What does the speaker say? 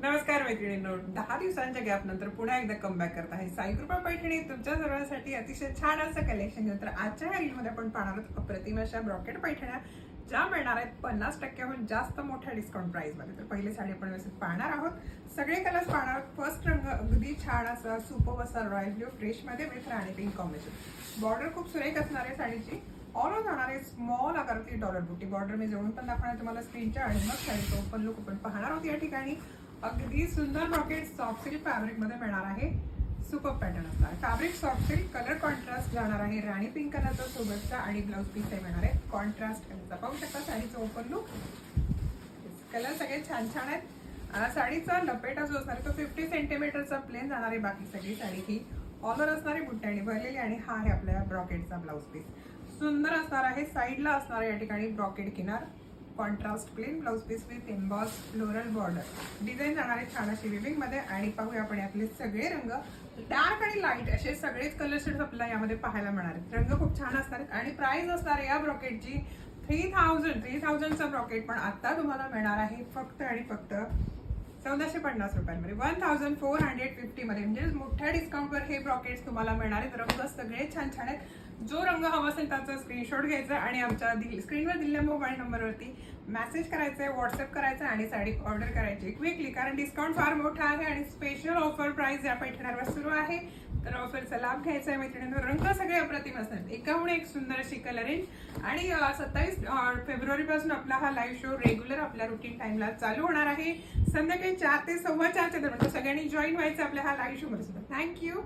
नमस्कार मैत्रिणींनो, 10 दिवसांच्या गॅप नंतर पुन्हा एकदा कमबॅक करत आहे साई कृपा पैठणी तुमच्या सर्वांसाठी अतिशय छान असं कलेक्शन घेऊन. तर आजच्या या रीलमध्ये आपण पाहणार आहोत अप्रतिम अशा ब्रॉकेट पैठण्या ज्या मिळणार आहेत 50%हून जास्त मोठ्या डिस्काउंट प्राइस मध्ये. तर पहिली साडी आपण व्यवस्थित पाहणार आहोत, सगळे कलर्स पाहणार आहोत. फर्स्ट रंग अगदी छान असा सुपर असा रॉयल ब्ल्यू फ्रेश मध्ये with Rani pink combination. Border खूप सुरेख असणार आहे साडीची. ऑल ओव्हर जाणार आहे स्मॉल आकारातली डॉलर बुट्टी. बॉर्डर मी जवळून पण दाखवणार तुम्हाला स्क्रीनच्या. आणि मग साडीचं ओपन लुक आपण पाहणार आहोत. या ठिकाणी अगदी सुंदर ब्रॉकेट सॉफ्ट सिल्क फॅब्रिक मध्ये मिळणार आहे. सुपर पॅटर्न असणार. Fabric soft silk, colour contrast जाणार आहे राणी पिंक कलरचा सोबतचा. आणि ब्लाउज पीस मिळणार आहे कॉन्ट्रास्ट कलरचा. पाहू शकता साडीचं ओपन लुक. कलर सगळे छान छान आहेत. साडीचा लपेटा जो असणार आहे तो 50 सेंटीमीटरचा प्लेन जाणार आहे. बाकी सगळी साडी ही ऑल ओव्हर असणारी बुट्ट्याने भरलेली. आणि हा आहे आपल्या ब्रॉकेटचा ब्लाउज पीस. सुंदर असणार आहे. साईडला असणार या ठिकाणी ब्रॉकेट किनार, contrast plain blouse piece with emboss floral border. Design जाणार आहे छान अशी विविंग मध्ये. आणि पाहूया आपण यातले सगळे रंग, डार्क आणि लाईट असे सगळेच कलर शेड्स आपल्याला यामध्ये पाहायला मिळणार आहेत. रंग खूप छान असणार आहेत. आणि प्राइस असणार आहे या ब्रॉकेटची 3000चा ब्रॉकेट पण आता तुम्हाला मिळणार आहे फक्त आणि फक्त 1450 रुपयांमध्ये. 1450 मध्ये. म्हणजे मोठ्या डिस्काउंटवर हे ब्रॉकेट्स तुम्हाला मिळणार आहेत. रंग सगळे छान छान आहेत. जो रंग हवा असेल त्याचा स्क्रीनशॉट घ्यायचा आणि आमच्या स्क्रीनवर दिलेल्या मोबाईल नंबरवरती मेसेज करायचा आहे, व्हॉट्सअप करायचा आणि साडी ऑर्डर करायची क्विकली. कारण डिस्काउंट फार मोठा आहे आणि स्पेशल ऑफर प्राइस या पैठण्यांवर सुरू आहे. तर ऑफरचा लाभ घ्यायचा आहे मैत्रिणींनो. रंग सगळे अप्रतिम असतात, एकाहून एक सुंदर अशी कलर रेंज. आणि 27 फेब्रुवारी पासून आपला हा लाईव्ह शो रेग्युलर आपल्या रुटीन टाइमला चालू होणार आहे. संध्याकाळी 4 ते 4:15 दरम्यान. सगळ्यांनी जॉईन व्हायचं आपल्या हा लाईव्ह शो मध्ये सुद्धा. थँक्यू.